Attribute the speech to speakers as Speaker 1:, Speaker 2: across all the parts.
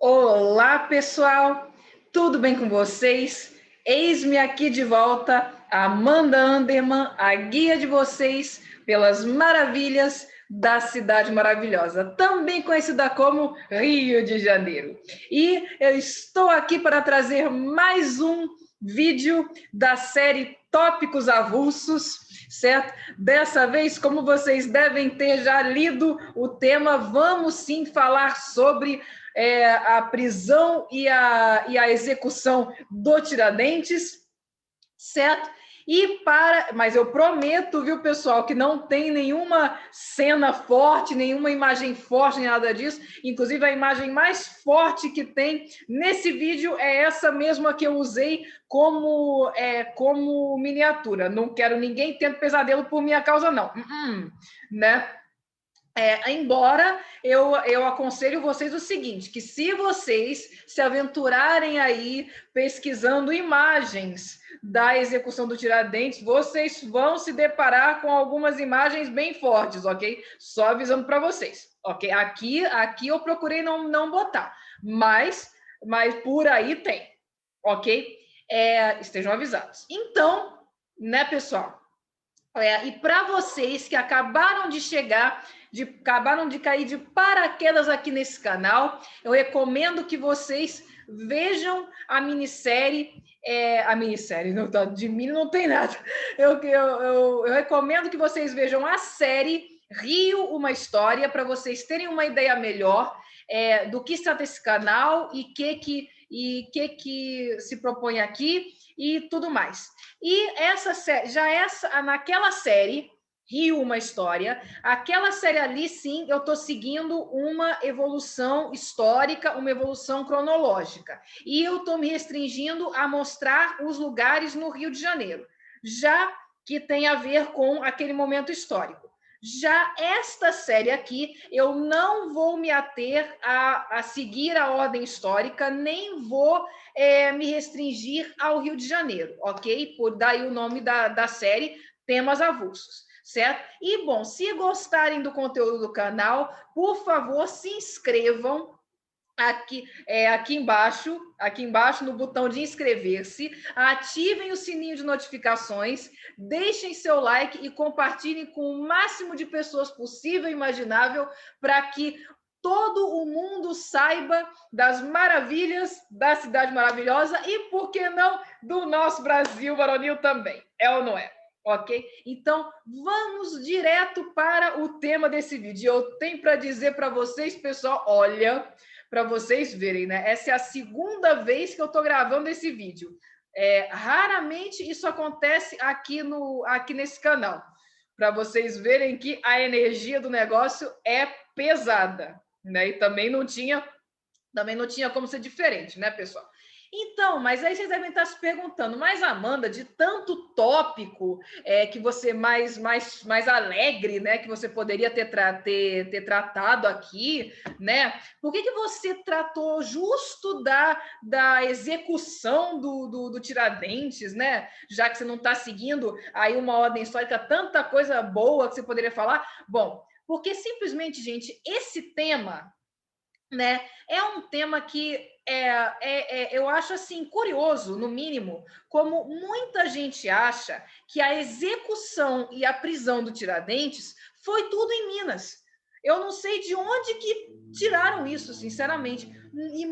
Speaker 1: Olá, pessoal! Tudo bem com vocês? Eis-me aqui de volta, Amanda Anderman, a guia de vocês pelas maravilhas da cidade maravilhosa, também conhecida como Rio de Janeiro. E eu estou aqui para trazer mais um vídeo da série Tópicos Avulsos, certo? Dessa vez, como vocês devem ter já lido o tema, vamos sim falar sobre a prisão e a execução do Tiradentes, certo? Mas eu prometo, viu, pessoal, que não tem nenhuma cena forte, nenhuma imagem forte, nem nada disso. Inclusive, a imagem mais forte que tem nesse vídeo é essa mesma que eu usei como miniatura. Não quero ninguém tendo pesadelo por minha causa, não. Né? Embora eu aconselho vocês o seguinte, que se vocês se aventurarem aí pesquisando imagens da execução do Tiradentes, vocês vão se deparar com algumas imagens bem fortes, ok? Só avisando para vocês, ok? Aqui eu procurei não botar, mas por aí tem, ok? Estejam avisados. Então, né, pessoal? E para vocês que acabaram de chegar, acabaram de cair de paraquedas aqui nesse canal, eu recomendo que vocês vejam a minissérie. A minissérie, não, de mim não tem nada. Eu recomendo que vocês vejam a série Rio, uma História, para vocês terem uma ideia melhor do que se trata esse canal e que se propõe aqui e tudo mais. E naquela série, Rio, uma História, aquela série ali, sim, eu estou seguindo uma evolução histórica, uma evolução cronológica. E eu estou me restringindo a mostrar os lugares no Rio de Janeiro, já que tem a ver com aquele momento histórico. Já esta série aqui, eu não vou me ater a seguir a ordem histórica, nem vou me restringir ao Rio de Janeiro, ok? Por daí o nome da série, Temas Avulsos, certo? E, bom, se gostarem do conteúdo do canal, por favor, se inscrevam aqui embaixo no botão de inscrever-se, ativem o sininho de notificações, deixem seu like e compartilhem com o máximo de pessoas possível e imaginável para que todo o mundo saiba das maravilhas da cidade maravilhosa e, por que não, do nosso Brasil varonil também. É ou não é? Ok? Então, vamos direto para o tema desse vídeo. Eu tenho para dizer para vocês, pessoal, olha, para vocês verem, né? Essa é a segunda vez que eu estou gravando esse vídeo. Raramente isso acontece aqui nesse canal, para vocês verem que a energia do negócio é pesada, né? E também não tinha como ser diferente, né, pessoal? Então, mas aí vocês devem estar se perguntando, mas Amanda, de tanto tópico que você mais alegre, né, que você poderia ter tratado aqui, né? Por que você tratou justo da execução do Tiradentes, né? Já que você não está seguindo aí uma ordem histórica, tanta coisa boa que você poderia falar. Bom, porque simplesmente, gente, esse tema, né, é um tema que eu acho assim curioso, no mínimo, como muita gente acha que a execução e a prisão do Tiradentes foi tudo em Minas. Eu não sei de onde que tiraram isso, sinceramente,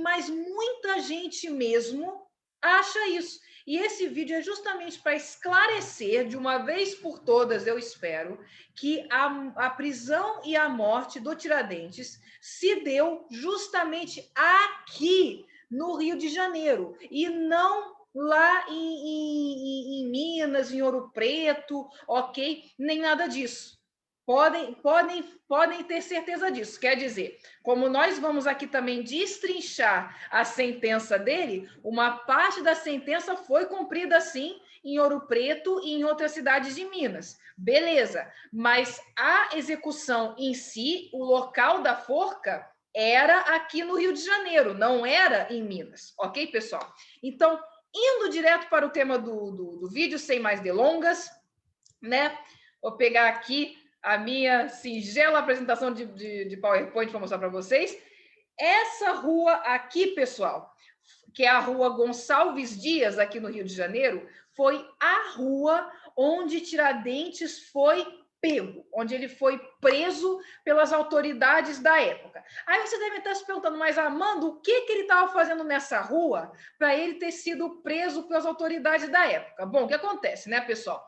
Speaker 1: mas muita gente mesmo acha isso. E esse vídeo é justamente para esclarecer, de uma vez por todas, eu espero, que a prisão e a morte do Tiradentes se deu justamente aqui no Rio de Janeiro e não lá em Minas, em Ouro Preto, ok? Nem nada disso. Podem ter certeza disso. Quer dizer, como nós vamos aqui também destrinchar a sentença dele, uma parte da sentença foi cumprida, sim, em Ouro Preto e em outras cidades de Minas. Beleza, mas a execução em si, o local da forca, era aqui no Rio de Janeiro, não era em Minas. Ok, pessoal? Então, indo direto para o tema do vídeo, sem mais delongas, né? Vou pegar aqui a minha singela apresentação de PowerPoint para mostrar para vocês. Essa rua aqui, pessoal, que é a Rua Gonçalves Dias, aqui no Rio de Janeiro, foi a rua onde Tiradentes foi pego, onde ele foi preso pelas autoridades da época. Aí você deve estar se perguntando, mas Amanda, o que ele estava fazendo nessa rua para ele ter sido preso pelas autoridades da época? Bom, o que acontece, né, pessoal?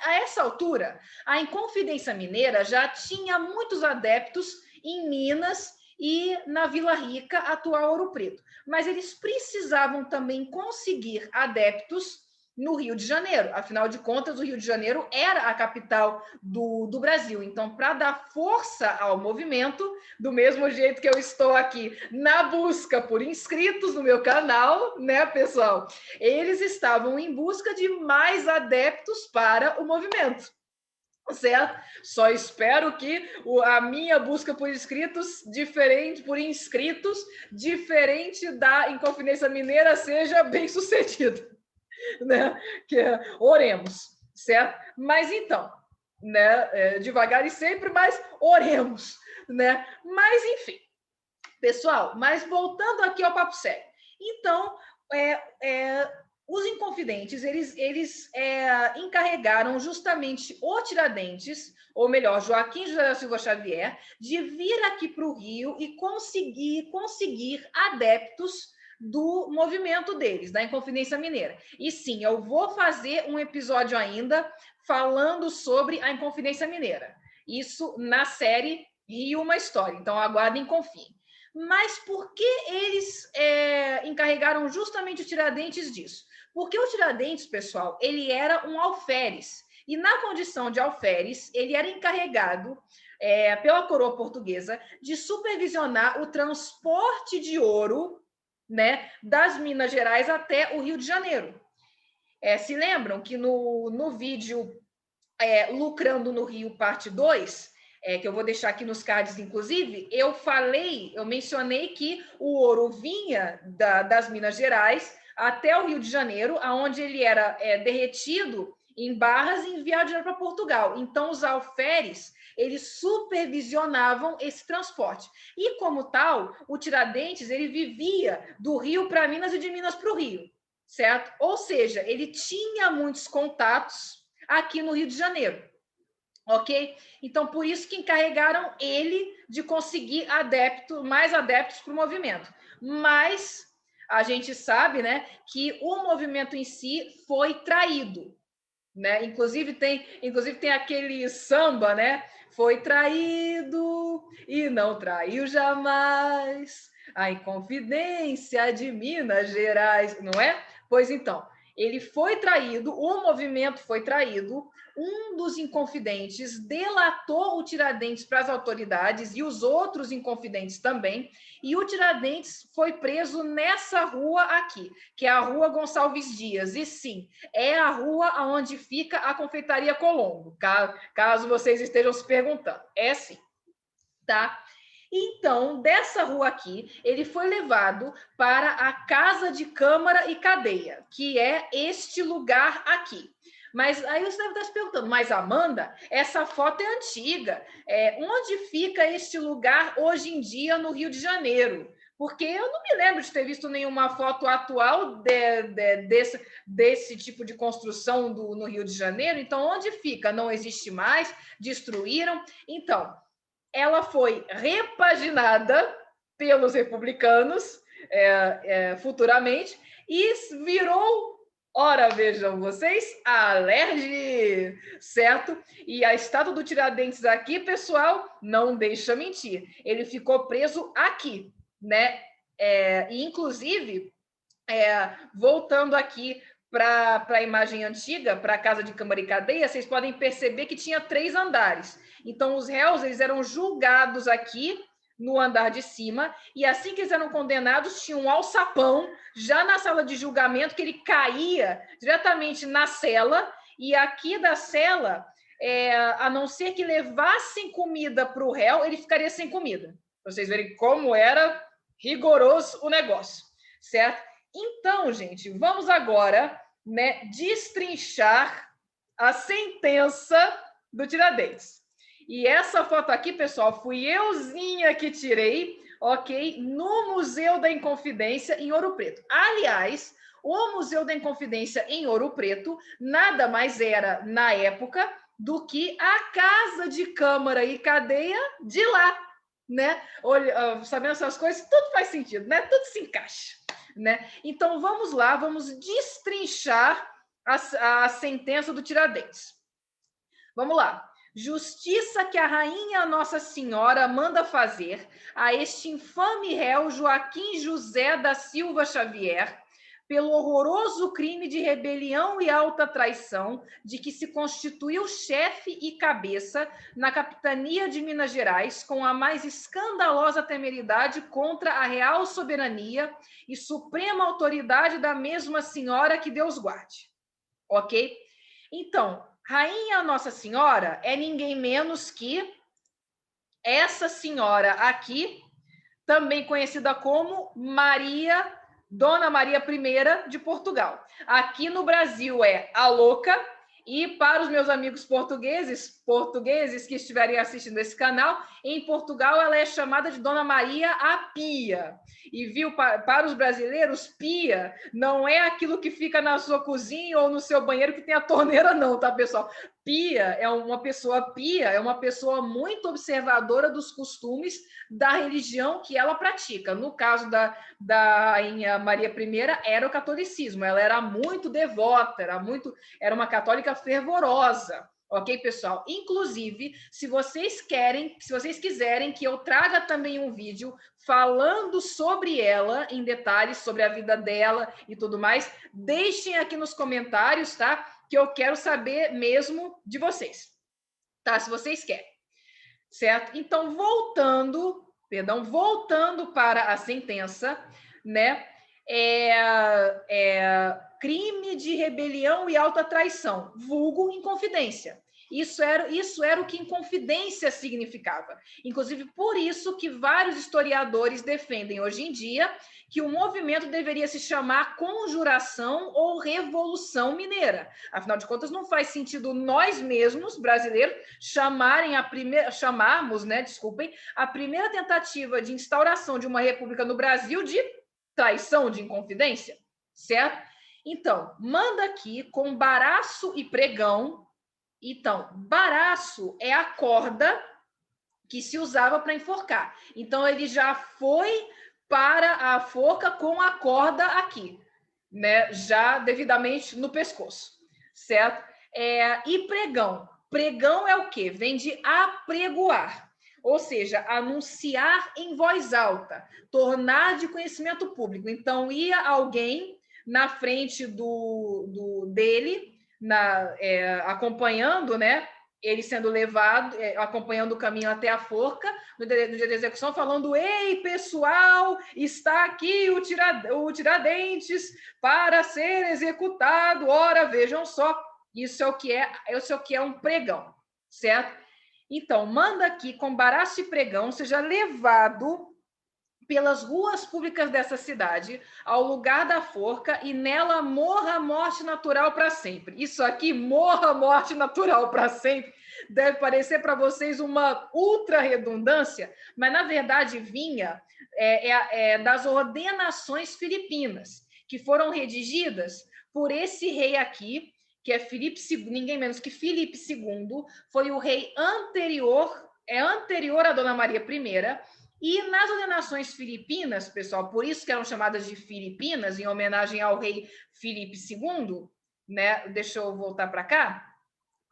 Speaker 1: A essa altura, a Inconfidência Mineira já tinha muitos adeptos em Minas e na Vila Rica, atual Ouro Preto. Mas eles precisavam também conseguir adeptos no Rio de Janeiro. Afinal de contas, o Rio de Janeiro era a capital do Brasil. Então, para dar força ao movimento, do mesmo jeito que eu estou aqui na busca por inscritos no meu canal, né, pessoal? Eles estavam em busca de mais adeptos para o movimento. Certo? Só espero que a minha busca por inscritos, diferente da Inconfidência Mineira, seja bem sucedida, né? Oremos, certo? Mas então, né? Devagar e sempre, mas oremos, né? Mas enfim, pessoal. Mas voltando aqui ao papo sério, então os Inconfidentes, eles encarregaram justamente o Tiradentes, ou melhor, Joaquim José da Silva Xavier, de vir aqui para o Rio e conseguir adeptos do movimento deles, da Inconfidência Mineira. E sim, eu vou fazer um episódio ainda falando sobre a Inconfidência Mineira. Isso na série Rio Uma História. Então, aguardem e confiem. Mas por que eles encarregaram justamente o Tiradentes disso? Porque o Tiradentes, pessoal, ele era um alferes. E na condição de alferes, ele era encarregado pela coroa portuguesa de supervisionar o transporte de ouro, né, das Minas Gerais até o Rio de Janeiro. Se lembram que no vídeo Lucrando no Rio, parte 2, que eu vou deixar aqui nos cards, inclusive, eu mencionei que o ouro vinha das Minas Gerais até o Rio de Janeiro, onde ele era derretido em barras e enviado para Portugal. Então, os alferes, eles supervisionavam esse transporte. E, como tal, o Tiradentes, ele vivia do Rio para Minas e de Minas para o Rio, certo? Ou seja, ele tinha muitos contatos aqui no Rio de Janeiro, ok? Então, por isso que encarregaram ele de conseguir mais adeptos para o movimento. Mas a gente sabe, né, que o movimento em si foi traído, né? Inclusive tem aquele samba, né? Foi traído e não traiu jamais a Inconfidência de Minas Gerais, não é? Pois então, ele foi traído, o movimento foi traído, um dos Inconfidentes delatou o Tiradentes para as autoridades e os outros Inconfidentes também, e o Tiradentes foi preso nessa rua aqui, que é a Rua Gonçalves Dias. E sim, é a rua onde fica a Confeitaria Colombo, caso vocês estejam se perguntando. É sim, tá? Então, dessa rua aqui, ele foi levado para a Casa de Câmara e Cadeia, que é este lugar aqui. Mas aí você deve estar se perguntando, mas Amanda, essa foto é antiga. Onde fica este lugar hoje em dia no Rio de Janeiro? Porque eu não me lembro de ter visto nenhuma foto atual desse tipo de construção no Rio de Janeiro. Então, onde fica? Não existe mais? Destruíram? Então, ela foi repaginada pelos republicanos futuramente e virou, ora, vejam vocês, a Alerj, certo? E a estátua do Tiradentes aqui, pessoal, não deixa mentir. Ele ficou preso aqui, né? E inclusive, voltando aqui para a imagem antiga, para a Casa de Câmara e Cadeia, vocês podem perceber que tinha 3 andares. Então, os réus eles eram julgados aqui no andar de cima, e assim que eles eram condenados, tinha um alçapão já na sala de julgamento, que ele caía diretamente na cela, e aqui da cela, a não ser que levassem comida para o réu, ele ficaria sem comida. Para vocês verem como era rigoroso o negócio, certo? Então, gente, vamos agora, né, destrinchar a sentença do Tiradentes. E essa foto aqui, pessoal, fui euzinha que tirei, ok? No Museu da Inconfidência, em Ouro Preto. Aliás, o Museu da Inconfidência em Ouro Preto nada mais era, na época, do que a casa de câmara e cadeia de lá, né? Olha, sabendo essas coisas, tudo faz sentido, né? Tudo se encaixa, né? Então, vamos lá, vamos destrinchar a sentença do Tiradentes. Vamos lá. Justiça que a rainha Nossa Senhora manda fazer a este infame réu Joaquim José da Silva Xavier, pelo horroroso crime de rebelião e alta traição de que se constituiu chefe e cabeça na capitania de Minas Gerais com a mais escandalosa temeridade contra a real soberania e suprema autoridade da mesma senhora, que Deus guarde. Ok? Então, Rainha Nossa Senhora é ninguém menos que essa senhora aqui, também conhecida como Maria, Dona Maria I de Portugal. Aqui no Brasil é a Louca, e para os meus amigos portugueses que estiverem assistindo esse canal, em Portugal ela é chamada de Dona Maria a Pia. E viu, para os brasileiros, pia não é aquilo que fica na sua cozinha ou no seu banheiro que tem a torneira, não, tá, pessoal? Pia é uma pessoa muito observadora dos costumes da religião que ela pratica. No caso da rainha Maria I, era o catolicismo. Ela era muito devota, era uma católica fervorosa. Ok, pessoal? Inclusive, se vocês quiserem que eu traga também um vídeo falando sobre ela em detalhes, sobre a vida dela e tudo mais, deixem aqui nos comentários, tá? Que eu quero saber mesmo de vocês, tá? Se vocês querem, certo? Então, voltando para a sentença, né? Crime de rebelião e alta traição, vulgo inconfidência. Isso era o que inconfidência significava. Inclusive, por isso que vários historiadores defendem hoje em dia que o movimento deveria se chamar Conjuração ou Revolução Mineira. Afinal de contas, não faz sentido nós mesmos, brasileiros, chamarmos, né, desculpem, a primeira tentativa de instauração de uma república no Brasil de traição, de inconfidência, certo? Então, manda aqui com baraço e pregão. Então, baraço é a corda que se usava para enforcar. Então, ele já foi para a forca com a corda aqui, né? Já devidamente no pescoço, certo? E pregão. Pregão é o quê? Vem de apregoar, ou seja, anunciar em voz alta, tornar de conhecimento público. Então, ia alguém na frente dele, acompanhando, né? Ele sendo levado, acompanhando o caminho até a forca, no dia da execução, falando: ei, pessoal, está aqui o Tiradentes para ser executado. Ora, vejam só, isso é o que é um pregão, certo? Então, manda aqui com baraço e pregão seja levado pelas ruas públicas dessa cidade ao lugar da forca e nela morra a morte natural para sempre. Isso aqui, morra a morte natural para sempre, deve parecer para vocês uma ultra redundância, mas na verdade vinha das ordenações filipinas, que foram redigidas por esse rei aqui, que é Filipe II, ninguém menos que Filipe II, foi o rei anterior a Dona Maria I. E nas ordenações filipinas, pessoal, por isso que eram chamadas de Filipinas, em homenagem ao rei Filipe II, né? Deixa eu voltar para cá,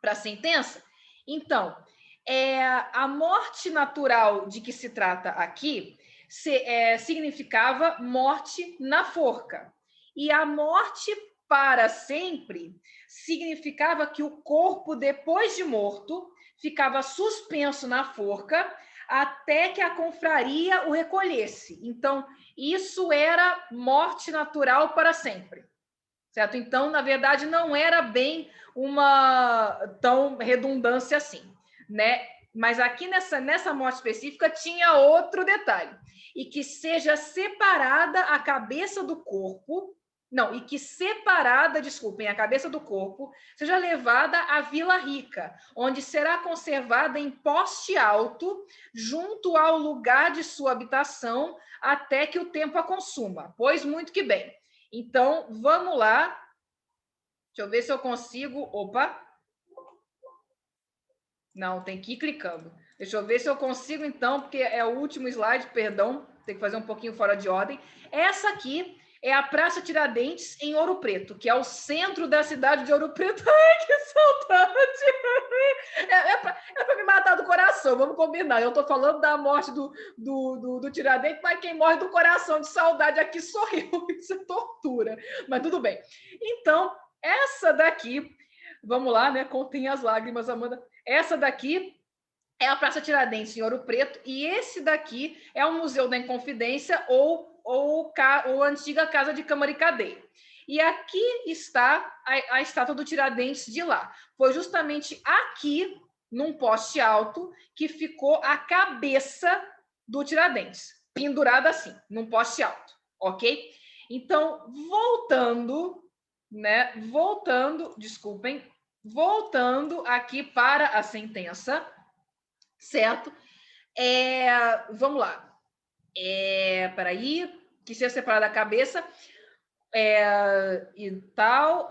Speaker 1: para a sentença. Então, a morte natural de que se trata aqui significava morte na forca. E a morte para sempre significava que o corpo, depois de morto, ficava suspenso na forca até que a confraria o recolhesse. Então, isso era morte natural para sempre, certo? Então, na verdade, não era bem uma tão redundância assim, né? Mas aqui nessa morte específica tinha outro detalhe, e que seja separada a cabeça do corpo Não, e que separada, desculpem, a cabeça do corpo, seja levada à Vila Rica, onde será conservada em poste alto, junto ao lugar de sua habitação, até que o tempo a consuma. Pois muito que bem. Então, vamos lá. Deixa eu ver se eu consigo. Opa! Não, tem que ir clicando. Deixa eu ver se eu consigo, então, porque é o último slide, perdão, tem que fazer um pouquinho fora de ordem. Essa aqui é a Praça Tiradentes, em Ouro Preto, que é o centro da cidade de Ouro Preto. Ai, que saudade! É para me matar do coração, vamos combinar. Eu estou falando da morte do Tiradentes, mas quem morre do coração de saudade aqui sou eu. Isso é tortura. Mas tudo bem. Então, essa daqui, vamos lá, né? Contém as lágrimas, Amanda. Essa daqui é a Praça Tiradentes, em Ouro Preto, e esse daqui é o Museu da Inconfidência ou a antiga Casa de Câmara e Cadeia. E aqui está a estátua do Tiradentes de lá. Foi justamente aqui, num poste alto, que ficou a cabeça do Tiradentes, pendurada assim, num poste alto, ok? Então, voltando, né? Voltando aqui para a sentença, certo? Vamos lá. Peraí, que seja separada a cabeça e tal,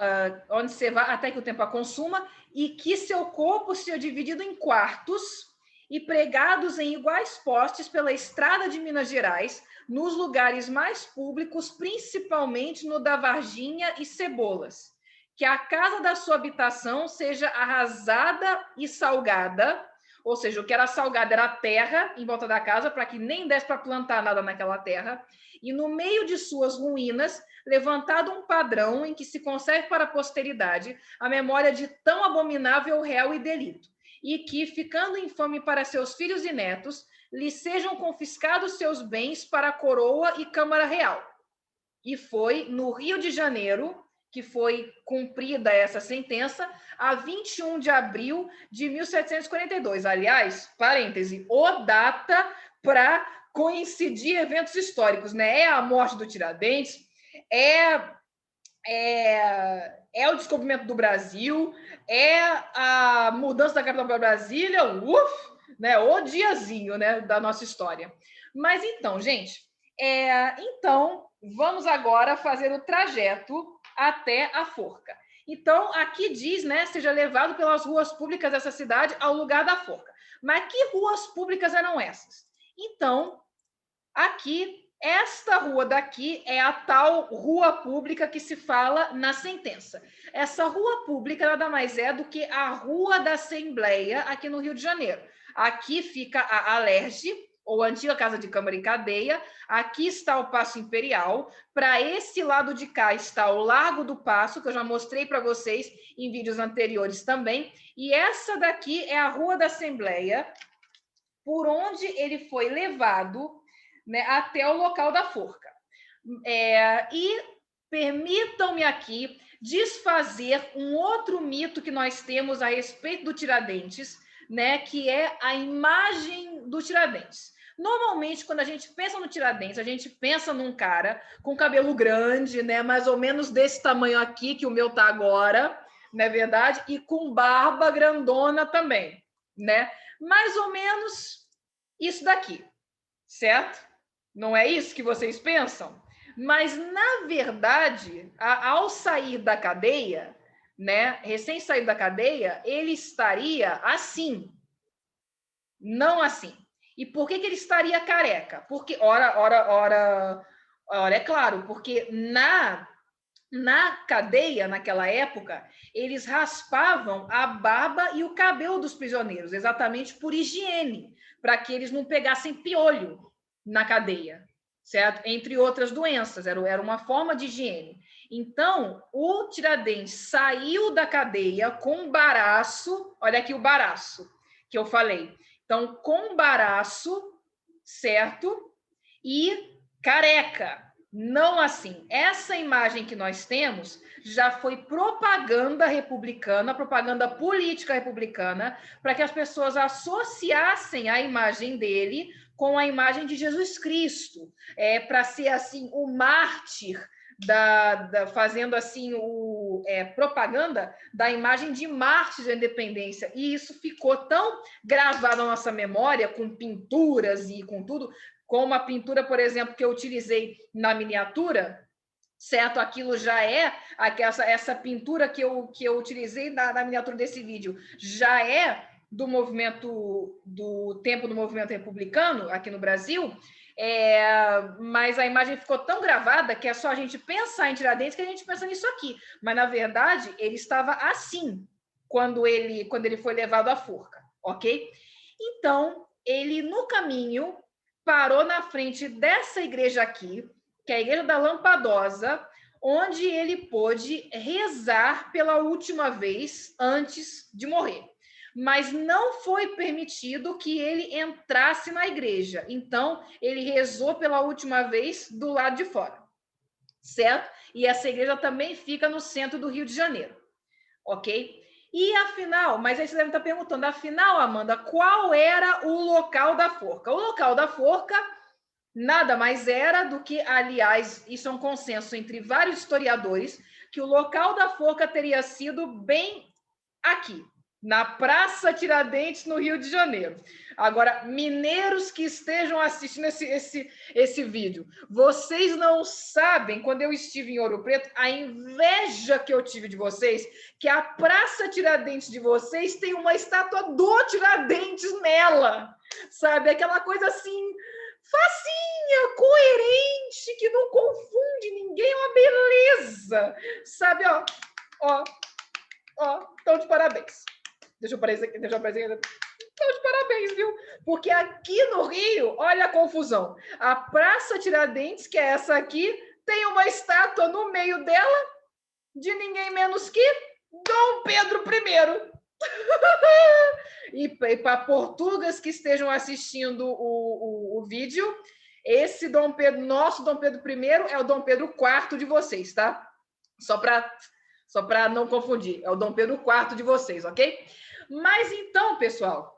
Speaker 1: onde você vai até que o tempo a consuma, e que seu corpo seja dividido em quartos e pregados em iguais postes pela estrada de Minas Gerais, nos lugares mais públicos, principalmente no da Varginha e Cebolas. Que a casa da sua habitação seja arrasada e salgada, ou seja, o que era salgado era a terra em volta da casa, para que nem desse para plantar nada naquela terra, e no meio de suas ruínas, levantado um padrão em que se conserve para a posteridade a memória de tão abominável réu e delito, e que, ficando infame para seus filhos e netos, lhe sejam confiscados seus bens para a coroa e Câmara Real. E foi no Rio de Janeiro que foi cumprida essa sentença, a 21 de abril de 1742. Aliás, parêntese, data para coincidir eventos históricos, né? É a morte do Tiradentes, é o descobrimento do Brasil, é a mudança da capital para Brasília, né? O diazinho, né, da nossa história. Mas então, gente, então vamos agora fazer o trajeto até a forca. Então, aqui diz, né, seja levado pelas ruas públicas dessa cidade ao lugar da forca. Mas que ruas públicas eram essas? Então, aqui, esta rua daqui é a tal rua pública que se fala na sentença. Essa rua pública nada mais é do que a Rua da Assembleia aqui no Rio de Janeiro. Aqui fica a Alerj, ou a antiga Casa de Câmara e Cadeia. Aqui está o Paço Imperial. Para esse lado de cá está o Largo do Paço, que eu já mostrei para vocês em vídeos anteriores também. E essa daqui é a Rua da Assembleia, por onde ele foi levado, né, até o local da forca. E permitam-me aqui desfazer um outro mito que nós temos a respeito do Tiradentes, né, que é a imagem do Tiradentes. Normalmente, quando a gente pensa no Tiradentes, a gente pensa num cara com cabelo grande, né, mais ou menos desse tamanho aqui, que o meu tá agora, não é verdade? E com barba grandona também, né? Mais ou menos isso daqui, certo? Não é isso que vocês pensam? Mas, na verdade, ao sair da cadeia, né, recém saído da cadeia, ele estaria assim, não assim. E por que ele estaria careca? Porque, ora, é claro, porque na cadeia, naquela época, eles raspavam a barba e o cabelo dos prisioneiros, exatamente por higiene, para que eles não pegassem piolho na cadeia, certo? Entre outras doenças, era uma forma de higiene. Então, o Tiradentes saiu da cadeia com baraço, olha aqui o baraço que eu falei. Então, com baraço, certo? E careca. Não assim. Essa imagem que nós temos já foi propaganda republicana, propaganda política republicana, para que as pessoas associassem a imagem dele com a imagem de Jesus Cristo, para ser assim o mártir, fazendo assim propaganda da imagem de Marte da Independência. E isso ficou tão gravado na nossa memória, com pinturas e com tudo, como a pintura, por exemplo, que eu utilizei na miniatura, certo? Aquilo já é, essa pintura que eu utilizei na miniatura desse vídeo, já é do movimento, do tempo do movimento republicano aqui no Brasil, mas a imagem ficou tão gravada que é só a gente pensar em Tiradentes que a gente pensa nisso aqui. Mas, na verdade, ele estava assim quando ele foi levado à forca, ok? Então, ele, no caminho, parou na frente dessa igreja aqui, que é a Igreja da Lampadosa, onde ele pôde rezar pela última vez antes de morrer. Mas não foi permitido que ele entrasse na igreja. Então, ele rezou pela última vez do lado de fora, certo? E essa igreja também fica no centro do Rio de Janeiro, ok? E afinal, mas aí você deve estar perguntando, afinal, Amanda, qual era o local da forca? O local da forca nada mais era do que, aliás, isso é um consenso entre vários historiadores, que o local da forca teria sido bem aqui, na Praça Tiradentes, no Rio de Janeiro. Agora, mineiros que estejam assistindo esse vídeo, vocês não sabem, quando eu estive em Ouro Preto, a inveja que eu tive de vocês, que a Praça Tiradentes de vocês tem uma estátua do Tiradentes nela, sabe? Aquela coisa assim, facinha, coerente, que não confunde ninguém, uma beleza, sabe? Ó, estão de parabéns. Deixa eu aparecer aqui. Estão de parabéns, viu? Porque aqui no Rio, olha a confusão. A Praça Tiradentes, que é essa aqui, tem uma estátua no meio dela de ninguém menos que Dom Pedro I. E para portugueses que estejam assistindo o vídeo, esse Dom Pedro, nosso Dom Pedro I, é o Dom Pedro IV de vocês, tá? Só para não confundir, é o Dom Pedro IV de vocês, ok? Mas então, pessoal,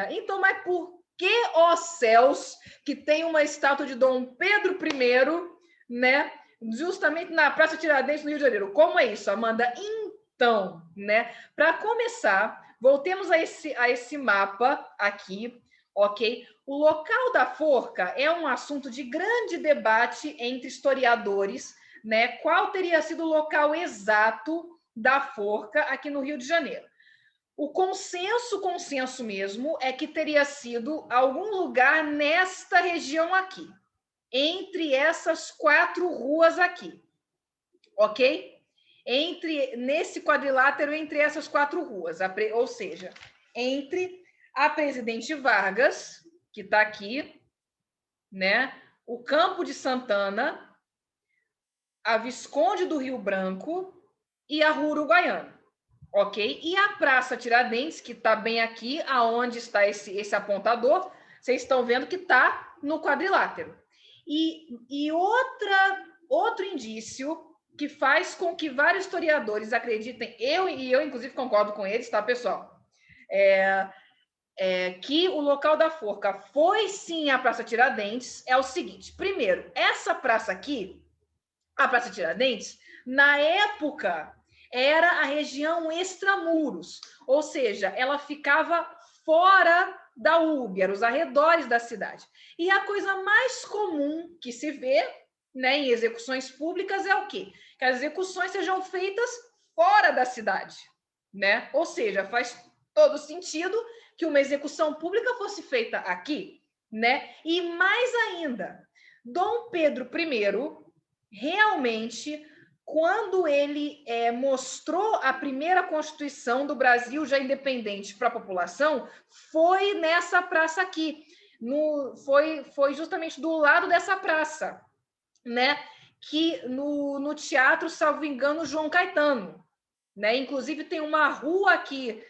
Speaker 1: então, mas por que, ó céus, que tem uma estátua de Dom Pedro I, né, justamente na Praça Tiradentes, no Rio de Janeiro? Como é isso, Amanda? Então, né, para começar, voltemos a esse mapa aqui, ok? O local da forca é um assunto de grande debate entre historiadores, né? Qual teria sido o local exato da forca aqui no Rio de Janeiro? O consenso mesmo, é que teria sido algum lugar nesta região aqui, entre essas 4 ruas aqui, ok? Nesse quadrilátero, entre essas 4 ruas, ou seja, entre a Presidente Vargas, que está aqui, né? O Campo de Santana, a Visconde do Rio Branco e a Rua Uruguaiana, ok? E a Praça Tiradentes, que está bem aqui, aonde está esse apontador, vocês estão vendo que está no quadrilátero. E outro indício que faz com que vários historiadores acreditem, eu inclusive concordo com eles, tá, pessoal? Que o local da forca foi sim a Praça Tiradentes, é o seguinte: primeiro, essa praça aqui, a Praça Tiradentes, na época, era a região extramuros, ou seja, ela ficava fora da urbe, eram os arredores da cidade. E a coisa mais comum que se vê, né, em execuções públicas é o quê? Que as execuções sejam feitas fora da cidade, né? Ou seja, faz todo sentido que uma execução pública fosse feita aqui, né? E mais ainda, Dom Pedro I realmente, quando ele mostrou a primeira Constituição do Brasil já independente para a população, foi nessa praça aqui, foi justamente do lado dessa praça, né? Que no Teatro, salvo engano, João Caetano, né? Inclusive tem uma rua aqui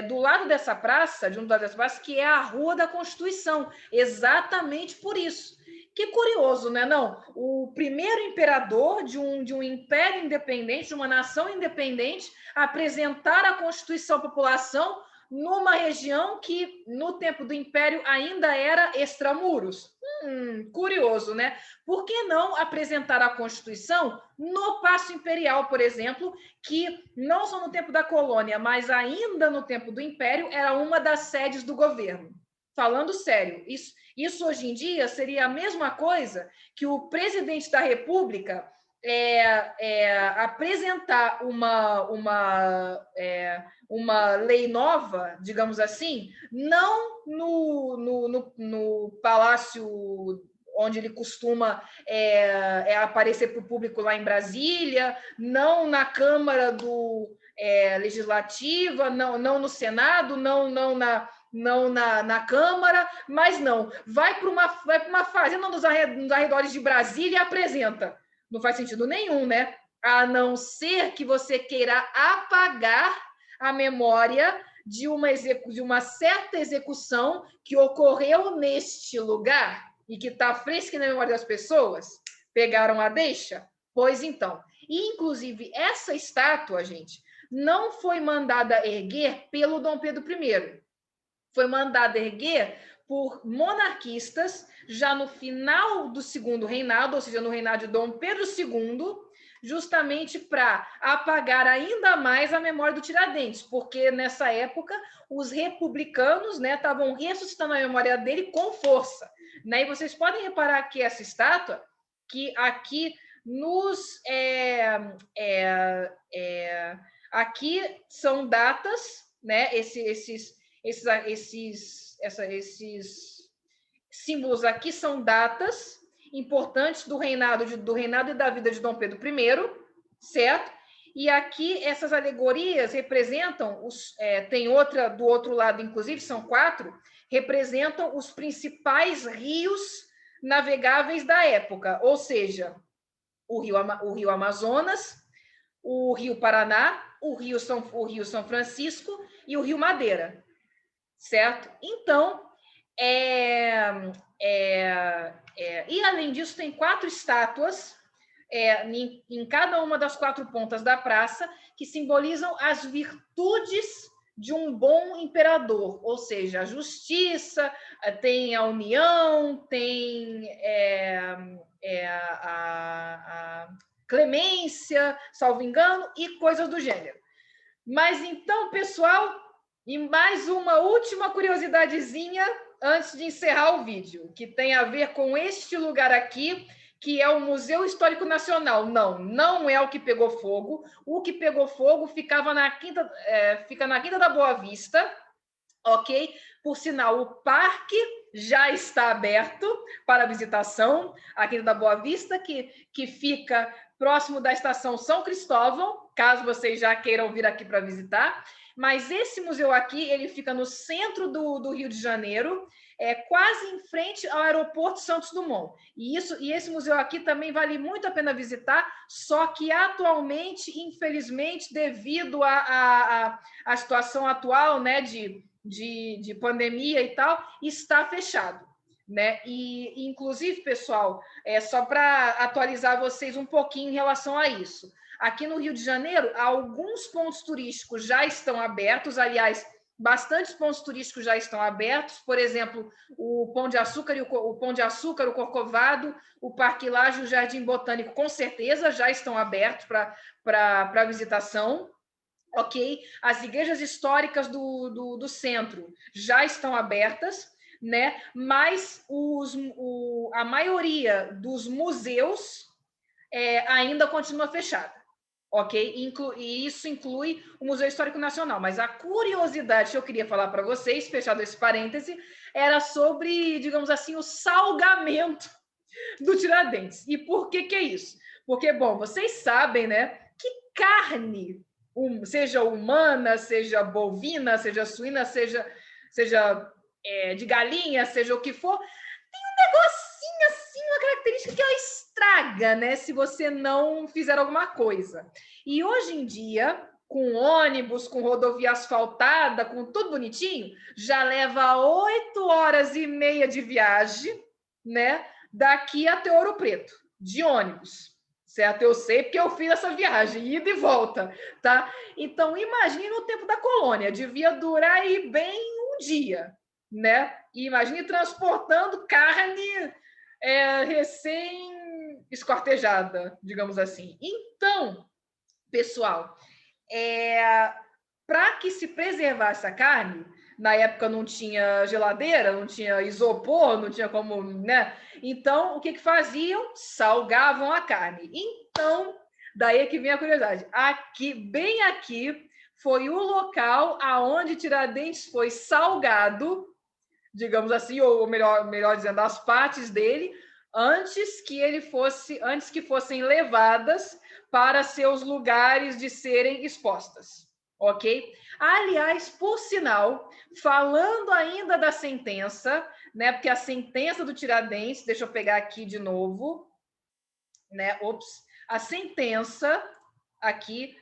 Speaker 1: do lado dessa praça, de um lado dessa praça, que é a Rua da Constituição, exatamente por isso. Que curioso, né? Não, o primeiro imperador de um império independente, de uma nação independente, apresentar a Constituição à população numa região que, no tempo do Império, ainda era extramuros. Curioso, né? Por que não apresentar a Constituição no Paço Imperial, por exemplo, que não só no tempo da colônia, mas ainda no tempo do Império, era uma das sedes do governo? Falando sério, isso hoje em dia seria a mesma coisa que o presidente da República apresentar uma lei nova, digamos assim, não no palácio onde ele costuma aparecer para o público lá em Brasília, não na Câmara Legislativa, não no Senado, não na Câmara, mas não, vai para uma fazenda nos arredores de Brasília e apresenta. Não faz sentido nenhum, né? A não ser que você queira apagar a memória de uma certa execução que ocorreu neste lugar e que está fresca na memória das pessoas. Pegaram a deixa? Pois então. E, inclusive, essa estátua, gente, não foi mandada erguer pelo Dom Pedro I. Foi mandada erguer por monarquistas já no final do segundo reinado, ou seja, no reinado de Dom Pedro II, justamente para apagar ainda mais a memória do Tiradentes, porque nessa época os republicanos, né, estavam ressuscitando a memória dele com força, né? E vocês podem reparar que essa estátua, que aqui aqui são datas, né? Esses símbolos aqui são datas importantes do reinado e da vida de Dom Pedro I, certo? E aqui essas alegorias representam tem outra do outro lado, inclusive são 4, representam os principais rios navegáveis da época, ou seja, o rio Amazonas, o rio Paraná, o rio São Francisco e o rio Madeira. Certo? Então, e além disso, tem 4 estátuas em cada uma das 4 pontas da praça que simbolizam as virtudes de um bom imperador, ou seja, a justiça, tem a união, tem a clemência, salvo engano, e coisas do gênero. Mas então, pessoal, e mais uma última curiosidadezinha antes de encerrar o vídeo, que tem a ver com este lugar aqui, que é o Museu Histórico Nacional. Não é o que pegou fogo. O que pegou fogo fica na Quinta da Boa Vista, ok? Por sinal, o parque já está aberto para visitação, a Quinta da Boa Vista, que fica próximo da estação São Cristóvão, caso vocês já queiram vir aqui para visitar. Mas esse museu aqui, ele fica no centro do Rio de Janeiro, quase em frente ao aeroporto Santos Dumont. E esse museu aqui também vale muito a pena visitar, só que atualmente, infelizmente, devido à situação atual, né, de pandemia e tal, está fechado, né? E inclusive, pessoal, só para atualizar vocês um pouquinho em relação a isso. Aqui no Rio de Janeiro, alguns pontos turísticos já estão abertos, aliás, bastantes pontos turísticos já estão abertos, por exemplo, o Pão de Açúcar, o Corcovado, o Parque Lage e o Jardim Botânico, com certeza já estão abertos para visitação. Ok? As igrejas históricas do centro já estão abertas, né? Mas a maioria dos museus ainda continua fechada, ok? E isso inclui o Museu Histórico Nacional. Mas a curiosidade que eu queria falar para vocês, fechado esse parêntese, era sobre, digamos assim, o salgamento do Tiradentes. E por que é isso? Porque, bom, vocês sabem, né, que carne, seja humana, seja bovina, seja suína, seja de galinha, seja o que for, tem um negocinho assim, uma característica que ela estraga, né, se você não fizer alguma coisa. E hoje em dia, com ônibus, com rodovia asfaltada, com tudo bonitinho, já leva 8 horas e meia de viagem, né, daqui até Ouro Preto, de ônibus, certo? Eu sei porque eu fiz essa viagem, ida e volta, tá? Então, imagine o tempo da colônia, devia durar aí bem um dia, né? E imagine transportando carne recém-esquartejada, digamos assim. Então, pessoal, para que se preservasse a carne, na época não tinha geladeira, não tinha isopor, não tinha como, né? Então, o que faziam? Salgavam a carne. Então, daí é que vem a curiosidade. Aqui, bem aqui, foi o local aonde Tiradentes foi salgado, digamos assim, ou melhor dizendo, as partes dele, antes que fossem levadas para seus lugares de serem expostas, ok? Aliás, por sinal, falando ainda da sentença, né? Porque a sentença do Tiradentes, deixa eu pegar aqui de novo, né? A sentença aqui,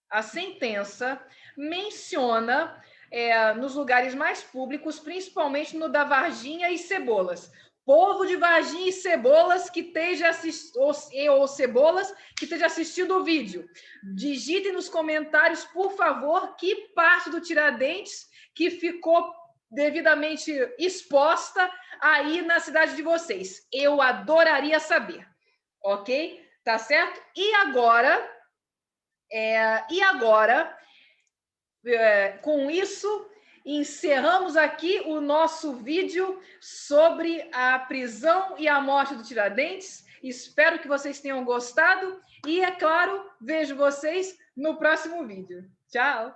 Speaker 1: a sentença menciona nos lugares mais públicos, principalmente no da Varginha e Cebolas. Povo de Varginha e Cebolas que esteja ou Cebolas que esteja assistindo o vídeo, digitem nos comentários, por favor, que parte do Tiradentes que ficou devidamente exposta aí na cidade de vocês. Eu adoraria saber, ok? Tá certo? E agora, com isso, encerramos aqui o nosso vídeo sobre a prisão e a morte do Tiradentes. Espero que vocês tenham gostado e, é claro, vejo vocês no próximo vídeo. Tchau!